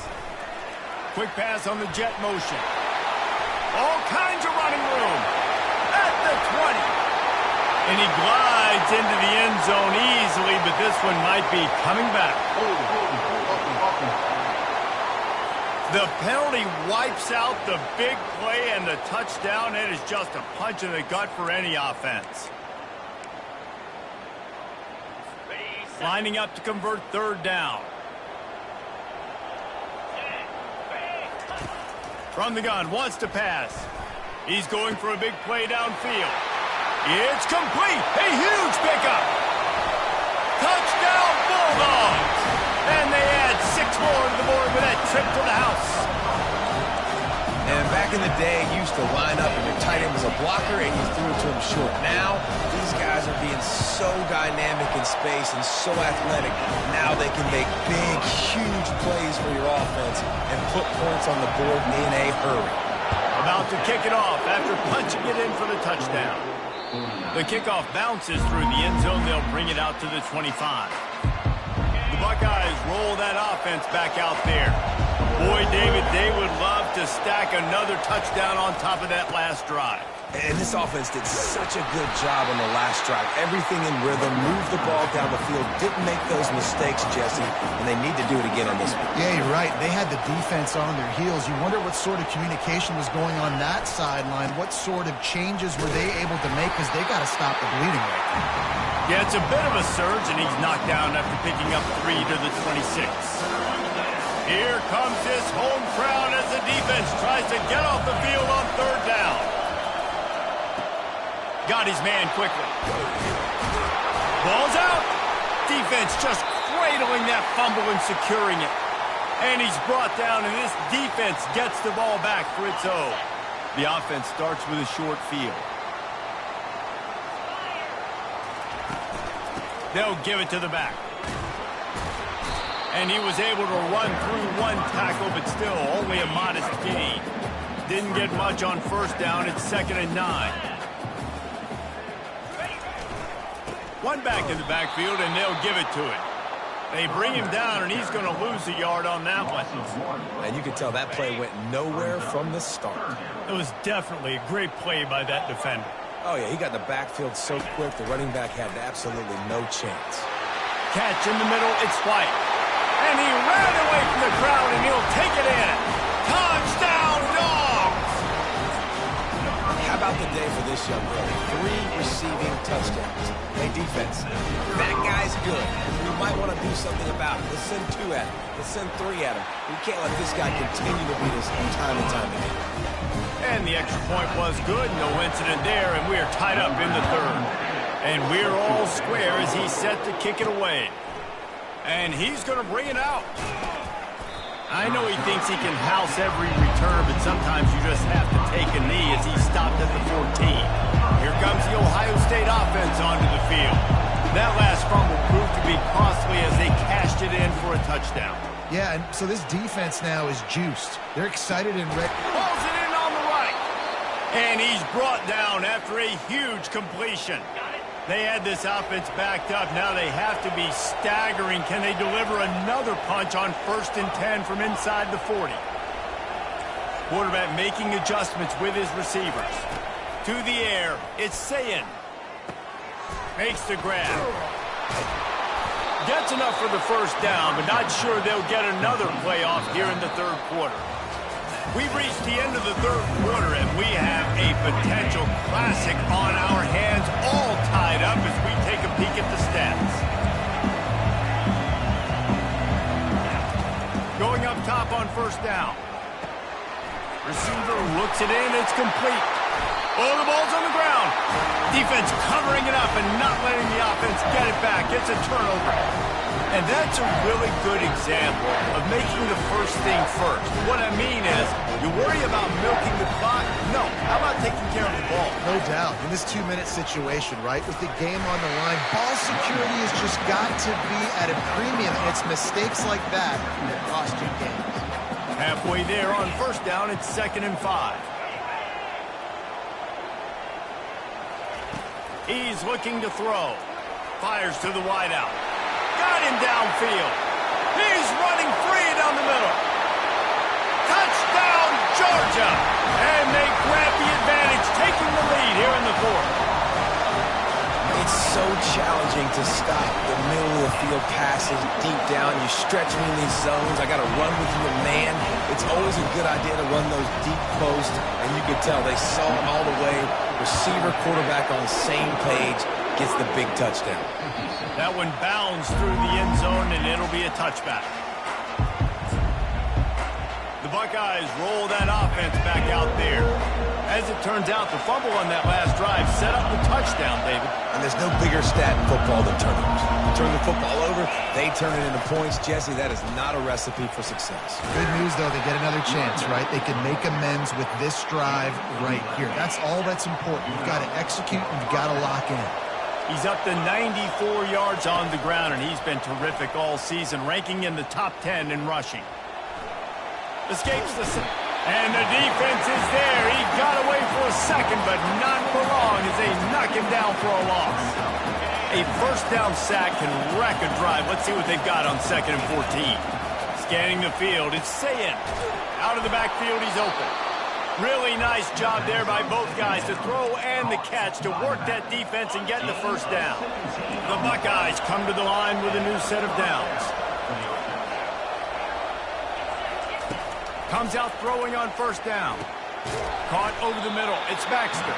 Quick pass on the jet motion. All kinds of running room at the 20. And he glides into the end zone easily, but this one might be coming back. The penalty wipes out the big play and the touchdown. It is just a punch in the gut for any offense. Lining up to convert third down. From the gun, wants to pass. He's going for a big play downfield. It's complete. A huge pickup. Touchdown, Bulldogs! And they add 6 more to the board with that trip to the house. And back in the day, you used to line up and your tight end was a blocker and you threw it to him short. Now, these guys are being so dynamic in space and so athletic. Now they can make big, huge plays for your offense and put points on the board in a hurry. About to kick it off after punching it in for the touchdown. The kickoff bounces through the end zone. They'll bring it out to the 25. The Buckeyes roll that offense back out there. Boy, David, they would love to stack another touchdown on top of that last drive. And this offense did such a good job on the last drive. Everything in rhythm, moved the ball down the field, didn't make those mistakes, Jesse, and they need to do it again on this one. Yeah, you're right. They had the defense on their heels. You wonder what sort of communication was going on that sideline. What sort of changes were they able to make, because they got to stop the bleeding right now. Yeah, it's a bit of a surge, and he's knocked down after picking up 3 to the 26. Here comes his home crowd as the defense tries to get off the field on 3rd down. Got his man quickly. Ball's out. Defense just cradling that fumble and securing it. And he's brought down, and this defense gets the ball back for its own. The offense starts with a short field. They'll give it to the back. And he was able to run through 1 tackle, but still only a modest gain. Didn't get much on 1st down. It's 2nd and 9. 1 back in the backfield, and they'll give it to him. They bring him down, and he's going to lose a yard on that one. And you can tell that play went nowhere from the start. It was definitely a great play by that defender. Oh, yeah, he got in the backfield so quick, the running back had absolutely no chance. Catch in the middle, it's White. And he ran away from the crowd, and he'll take it in. Touchdown, Dogs! How about the day for this young man? 3 receiving touchdowns. Hey, defense, that guy's good. We might want to do something about it. Let's send 2 at him. Let's send 3 at him. We can't let this guy continue to beat us time and time again. And the extra point was good. No incident there, and we're tied up in the 3rd. And we're all square as he's set to kick it away. And he's going to bring it out. I know he thinks he can house every return, but sometimes you just have to take a knee as he stopped at the 14. Here comes the Ohio State offense onto the field. That last fumble proved to be costly as they cashed it in for a touchdown. Yeah, and so this defense now is juiced. They're excited and ready. Pulls it in on the right. And he's brought down after a huge completion. They had this offense backed up. Now they have to be staggering. Can they deliver another punch on 1st and 10 from inside the 40? Quarterback making adjustments with his receivers. To the air, it's Sayin. Makes the grab. Gets enough for the 1st down, but not sure they'll get another playoff here in the 3rd quarter. We've reached the end of the 3rd quarter, and we have a potential classic on our hands, all tied up as we take a peek at the stats. Going up top on 1st down. Receiver looks it in, it's complete. Oh, the ball's on the ground. Defense covering it up and not letting the offense get it back. It's a turnover. And that's a really good example of making the first thing first. What I mean is, you worry about milking the clock? No. How about taking care of the ball? No doubt. In this 2-minute situation, right, with the game on the line, ball security has just got to be at a premium. And it's mistakes like that that cost you games. Halfway there on 1st down, it's 2nd and 5. He's looking to throw. Fires to the wideout. Got him downfield. He's running free down the middle. Touchdown, Georgia! And they grab the advantage, taking the lead here in the 4th. It's so challenging to stop the middle of the field passes deep down. You stretch me in these zones. I got to run with you a man. It's always a good idea to run those deep posts, and you can tell they saw it all the way. Receiver, quarterback on the same page, gets the big touchdown. That one bounds through the end zone, and it'll be a touchback. The Buckeyes roll that offense back out there. As it turns out, the fumble on that last drive set up the touchdown, David. And there's no bigger stat in football than turnovers. Turn the football over, they turn it into points. Jesse, that is not a recipe for success. Good news, though, they get another chance, right? They can make amends with this drive right here. That's all that's important. You've got to execute, and you've got to lock in. He's up to 94 yards on the ground, and he's been terrific all season, ranking in the top 10 in rushing. Escapes the... And the defense is there. He got away for a second, but not for long as they knock him down for a loss. A first down sack can wreck a drive. Let's see what they've got on 2nd and 14. Scanning the field, it's Sayin. Out of the backfield, he's open. Really nice job there by both guys to throw and the catch to work that defense and get the first down. The Buckeyes come to the line with a new set of downs. Comes out throwing on first down. Caught over the middle. It's Baxter.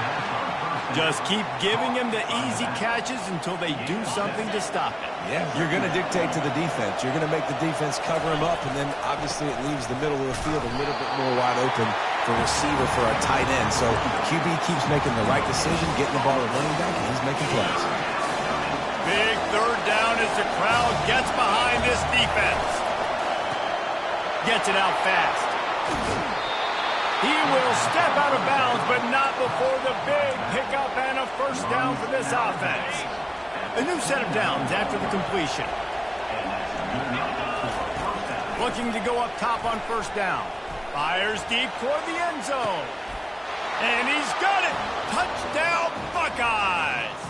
Just keep giving him the easy catches until they do something to stop it. Yeah, you're going to dictate to the defense. You're going to make the defense cover him up, and then obviously it leaves the middle of the field a little bit more wide open for receiver for a tight end. So QB keeps making the right decision, getting the ball to running back, and he's making plays. Big third down as the crowd gets behind this defense. Gets it out fast. He will step out of bounds, but not before the big pickup and a first down for this offense. A new set of downs after the completion. Looking to go up top on first down. Fires deep toward the end zone. And he's got it. Touchdown, Buckeyes.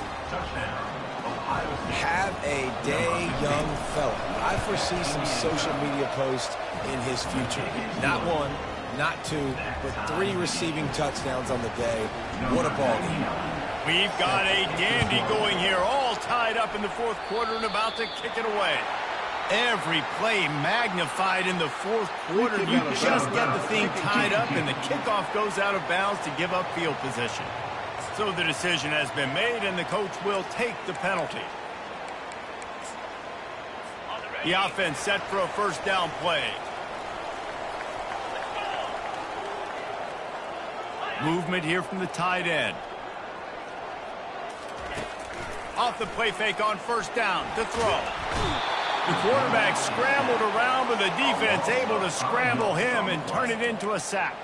Have a day, young fella. I foresee some social media posts in his future. Not one, not two, but 3 receiving touchdowns on the day. What a ball game. We've got a dandy going here, all tied up in the 4th quarter and about to kick it away. Every play magnified in the 4th quarter. You just get the thing tied up and the kickoff goes out of bounds to give up field position. So the decision has been made and the coach will take the penalty. The offense set for a first down play. Movement here from the tight end. Off the play fake on first down to throw. The quarterback scrambled around, but the defense able to scramble him and turn it into a sack.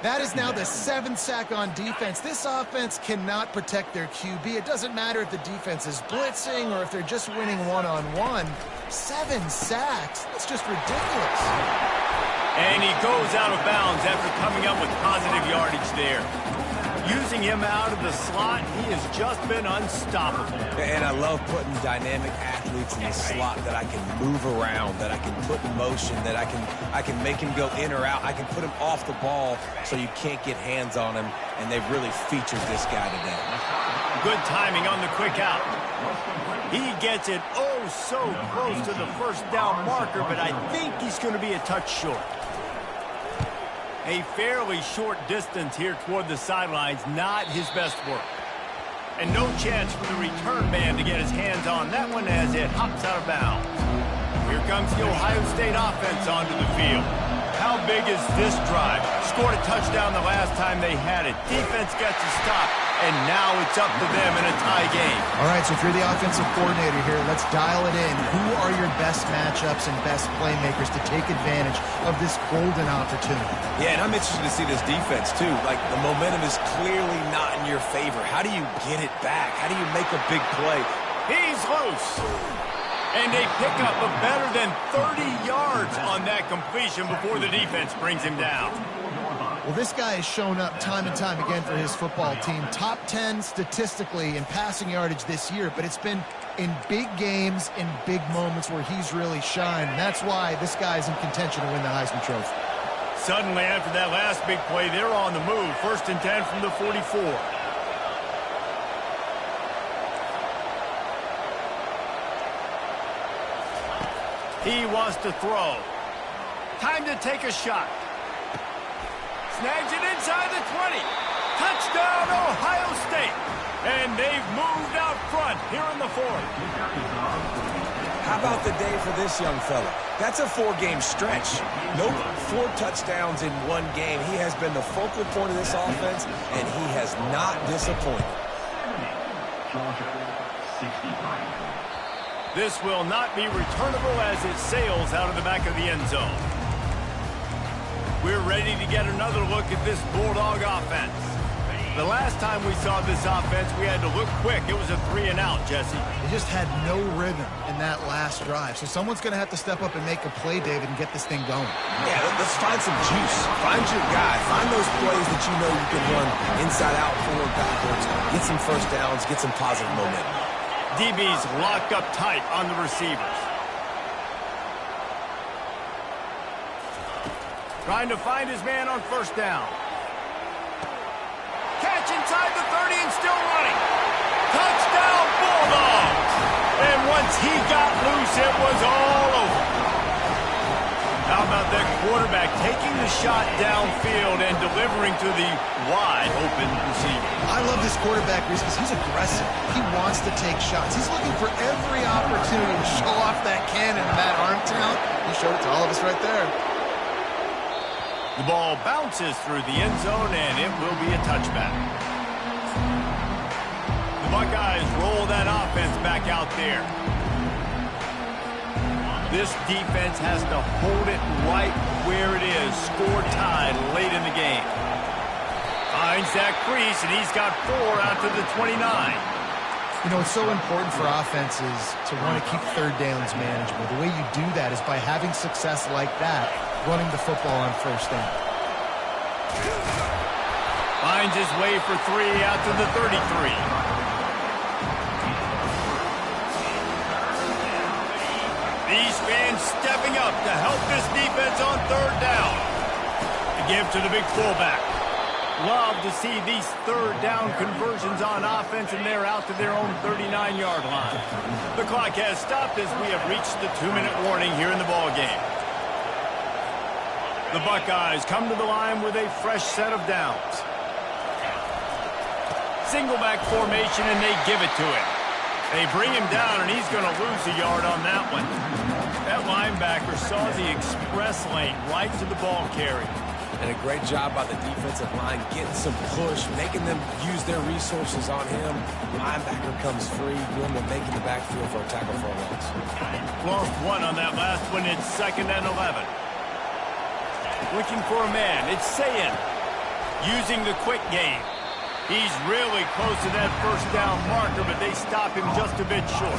That is now the 7th sack on defense. This offense cannot protect their QB. It doesn't matter if the defense is blitzing or if they're just winning one-on-one. 7 sacks? That's just ridiculous. And he goes out of bounds after coming up with positive yardage there. Using him out of the slot, he has just been unstoppable. And I love putting dynamic athletes in the slot that I can move around, that I can put in motion, that I can make him go in or out. I can put him off the ball so you can't get hands on him, and they've really featured this guy today. Good timing on the quick out. He gets it oh so close to the first down marker, but I think he's going to be a touch short. A fairly short distance here toward the sidelines, not his best work. And no chance for the return man to get his hands on that one as it hops out of bounds. Here comes the Ohio State offense onto the field. How big is this drive? Scored a touchdown the last time they had it. Defense gets a stop, and now it's up to them in a tie game. All right, so if you're the offensive coordinator here, let's dial it in. Who are your best matchups and best playmakers to take advantage of this golden opportunity? Yeah, and I'm interested to see this defense, too. Like, the momentum is clearly not in your favor. How do you get it back? How do you make a big play? He's loose. And they pick up a better than 30 yards on that completion before the defense brings him down. Well, this guy has shown up time and time again for his football team. Top 10 statistically in passing yardage this year, but it's been in big games, in big moments where he's really shined. And that's why this guy's in contention to win the Heisman Trophy. Suddenly, after that last big play, they're on the move. 1st and 10 from the 44. He wants to throw. Time to take a shot. Snags it inside the 20. Touchdown, Ohio State. And they've moved out front here in the 4th. How about the day for this young fella? That's a 4-game stretch. Nope, 4 touchdowns in 1 game. He has been the focal point of this offense, and he has not disappointed. Georgia, 63. This will not be returnable as it sails out of the back of the end zone. We're ready to get another look at this Bulldog offense. The last time we saw this offense, we had to look quick. It was a 3-and-out, Jesse. They just had no rhythm in that last drive. So someone's going to have to step up and make a play, David, and get this thing going. Yeah, let's find some juice. Find your guy. Find those plays that you know you can run inside out, forward, backwards. Get some first downs. Get some positive momentum. DB's locked up tight on the receivers. Trying to find his man on first down. Catch inside the 30 and still running. Touchdown, Bulldogs! And once he got loose, it was all over. How about that quarterback taking the shot downfield and delivering to the wide-open receiver? I love this quarterback because he's aggressive. He wants to take shots. He's looking for every opportunity to show off that cannon and that arm talent. He showed it to all of us right there. The ball bounces through the end zone, and it will be a touchback. The Buckeyes roll that offense back out there. This defense has to hold it right where it is. Score tied late in the game. Finds that crease, and he's got 4 out to the 29. You know, it's so important for offenses to want to keep third downs manageable. The way you do that is by having success like that, running the football on first down. Finds his way for 3 out to the 33. These fans stepping up to help this defense on third down. To give to the big fullback. Love to see these third down conversions on offense, and they're out to their own 39-yard line. The clock has stopped as we have reached the 2-minute warning here in the ballgame. The Buckeyes come to the line with a fresh set of downs. Single back formation, and they give it to him. They bring him down, and he's going to lose a yard on that one. That linebacker saw the express lane right to the ball carrier. And a great job by the defensive line getting some push, making them use their resources on him. Linebacker comes free, doing the making the backfield for a tackle for a loss. Lost 1 on that last one. It's 2nd and 11. Looking for a man. It's Sayin. Using the quick game. He's really close to that first down marker, but they stop him just a bit short.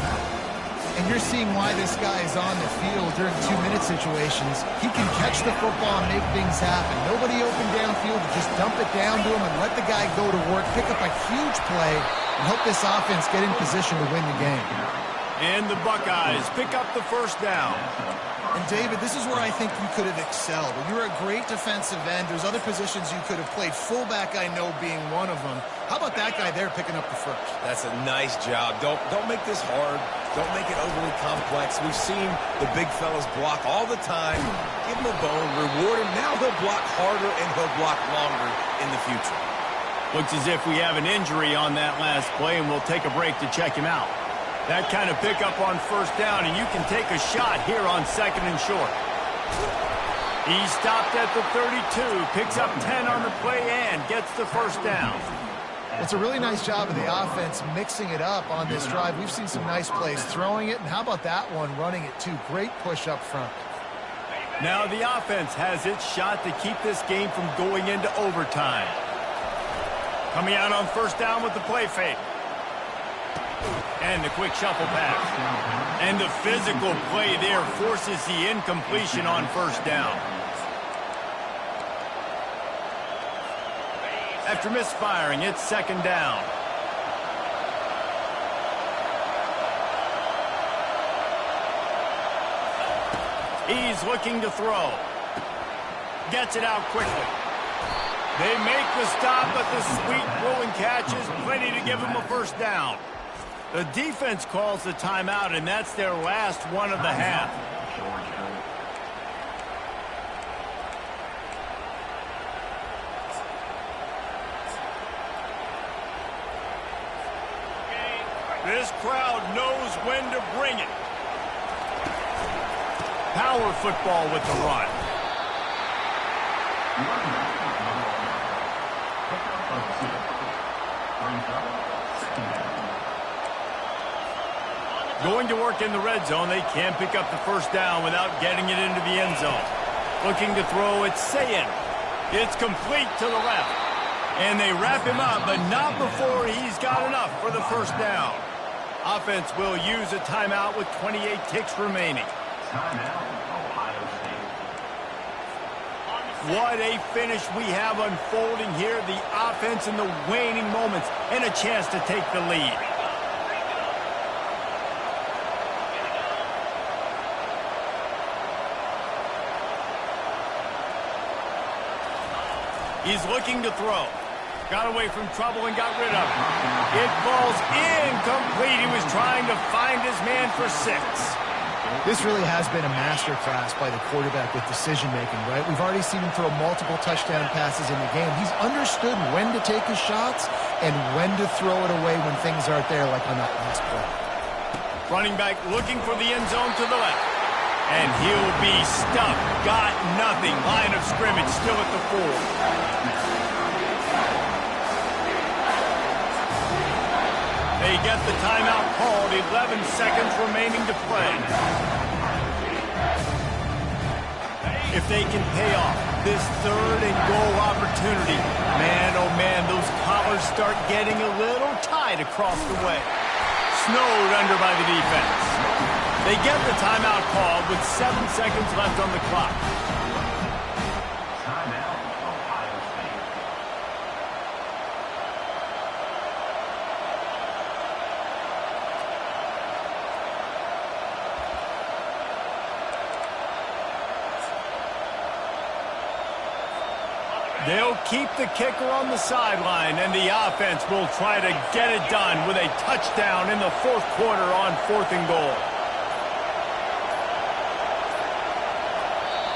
And you're seeing why this guy is on the field during 2-minute situations. He can catch the football and make things happen. Nobody open downfield, to just dump it down to him and let the guy go to work, pick up a huge play, and help this offense get in position to win the game. And the Buckeyes pick up the first down. And, David, this is where I think you could have excelled. You're a great defensive end. There's other positions you could have played. Fullback, I know, being one of them. How about that guy there picking up the first? That's a nice job. Don't make this hard. Don't make it overly complex. We've seen the big fellas block all the time. Give him a bone, reward him. Now he'll block harder and he'll block longer in the future. Looks as if we have an injury on that last play, and we'll take a break to check him out. That kind of pickup on first down, and you can take a shot here on 2nd and short. He stopped at the 32, picks up 10 on the play, and gets the first down. It's a really nice job of the offense mixing it up on this drive. We've seen some nice plays throwing it, and how about that one running it too? Great push up front. Now the offense has its shot to keep this game from going into overtime. Coming out on first down with the play fake. And the quick shuffle pass. And the physical play there forces the incompletion on first down. After misfiring, it's 2nd down. He's looking to throw. Gets it out quickly. They make the stop, but the sweet rolling catch is plenty to give him a first down. The defense calls the timeout, and that's their last one of the half. This crowd knows when to bring it. power football with the run. Going to work in the red zone, they can't pick up the first down without getting it into the end zone. Looking to throw, it's Sayin. It's complete to the left. And they wrap him up, but not before he's got enough for the first down. Offense will use a timeout with 28 ticks remaining. What a finish we have unfolding here. The offense in the waning moments and a chance to take the lead. He's looking to throw. Got away from trouble and got rid of it. It falls incomplete. He was trying to find his man for 6. This really has been a masterclass by the quarterback with decision-making, right? We've already seen him throw multiple touchdown passes in the game. He's understood when to take his shots and when to throw it away when things aren't there, like on that last play. Running back looking for the end zone to the left. And he'll be stuffed. Got nothing. Line of scrimmage still at the 4. They get the timeout called. 11 seconds remaining to play. If they can pay off this 3rd and goal opportunity, man, oh man, those collars start getting a little tight across the way. Snowed under by the defense. They get the timeout called with 7 seconds left on the clock. Timeout, Ohio State. They'll keep the kicker on the sideline, and the offense will try to get it done with a touchdown in the 4th quarter on 4th and goal.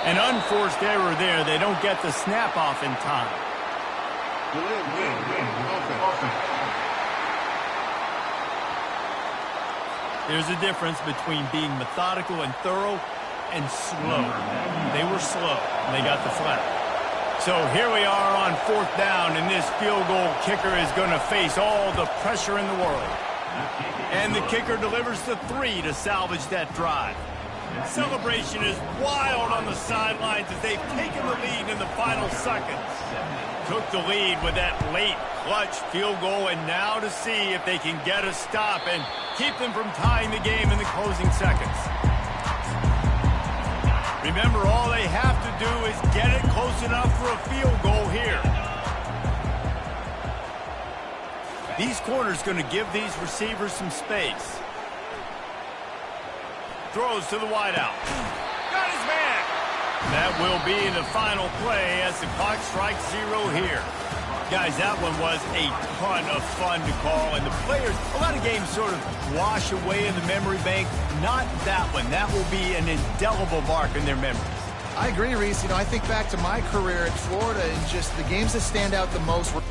An unforced error there. They don't get the snap off in time. There's a difference between being methodical and thorough and slow. They were slow, and they got the flag. So here we are on 4th down, and this field goal kicker is going to face all the pressure in the world. And the kicker delivers the 3 to salvage that drive. Celebration is wild on the sidelines as they've taken the lead in the final seconds. Took the lead with that late clutch field goal, and now to see if they can get a stop and keep them from tying the game in the closing seconds. Remember, all they have to do is get it close enough for a field goal here. These corners going to give these receivers some space. Throws to the wideout. Got his man. That will be the final play as the clock strikes 0 here. Guys, that one was a ton of fun to call, and the players, a lot of games sort of wash away in the memory bank. Not that one. That will be an indelible mark in their memories. I agree, Reese. I think back to my career at Florida and just the games that stand out the most were